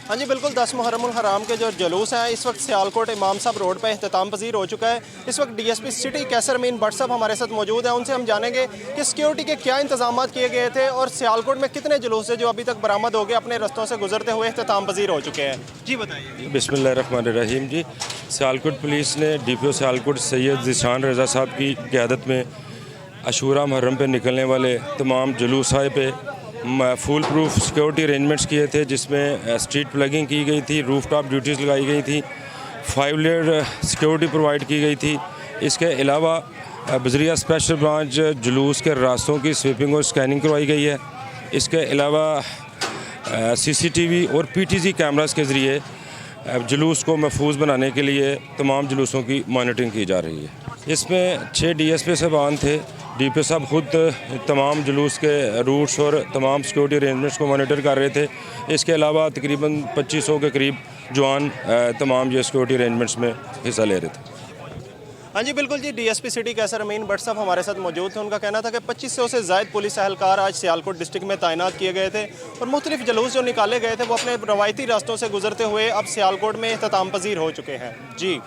हाँ जी बिल्कुल, 10 मुहर्रमुल हराम के जो जुलूस हैं इस वक्त सियालकोट इमाम साहब रोड पर अख्ताम पजीर हो चुका है। इस वक्त डीएसपी सिटी कैसर अमीन भट्ट साहब हमारे साथ मौजूद हैं। उनसे हम जानेंगे कि सिक्योरिटी के क्या इंतजाम किए गए थे और सियालकोट में कितने जुलूस है जो अभी तक बरामद हो गए अपने रस्तों से गुजरते हुए अख्ताम पजीर हो चुके हैं। जी बताइए। बिस्मिल्लाहिर्रहमानिर्रहीम जी। सियालकोट पुलिस ने डीपीओ सियालकोट सैयद ज़ीशान रज़ा साहब की क़यादत में अशूरा मुहर्रम पे निकलने वाले तमाम जुलूस पे फुल प्रूफ सिक्योरिटी अरेंजमेंट्स किए थे, जिसमें स्ट्रीट प्लगिंग की गई थी, रूफ टॉप ड्यूटीज़ लगाई गई थी, 5 लेयर सिक्योरिटी प्रोवाइड की गई थी। इसके अलावा बजरिया स्पेशल ब्रांच जुलूस के रास्तों की स्वीपिंग और स्कैनिंग करवाई गई है। इसके अलावा सीसीटीवी और पीटीजी कैमरास के ज़रिए जुलूस को महफूज बनाने के लिए तमाम जुलूसों की मॉनिटरिंग की जा रही है। इसमें 6 डीएसपी साहबान थे। डीपीओ साहब खुद तमाम जुलूस के रूट्स और तमाम सिक्योरिटी अरेंजमेंट्स को मॉनिटर कर रहे थे। इसके अलावा तकरीबन 2500 के करीब जवान तमाम ये सिक्योरिटी अरेंजमेंट्स में हिस्सा ले रहे थे। हाँ जी बिल्कुल जी, डीएसपी सिटी कैसर अमीन भट्ट साहब हमारे साथ मौजूद थे। उनका कहना था कि 2500 से ज़ायद पुलिस एहलकार आज सियालकोट डिस्ट्रिक्ट में तैनात किए गए थे और मुख्तलिफ जुलूस जो निकाले गए थे वो अपने रवायती रास्तों से गुजरते हुए अब सियालकोट में अख्ताम पजीर हो चुके हैं। जी।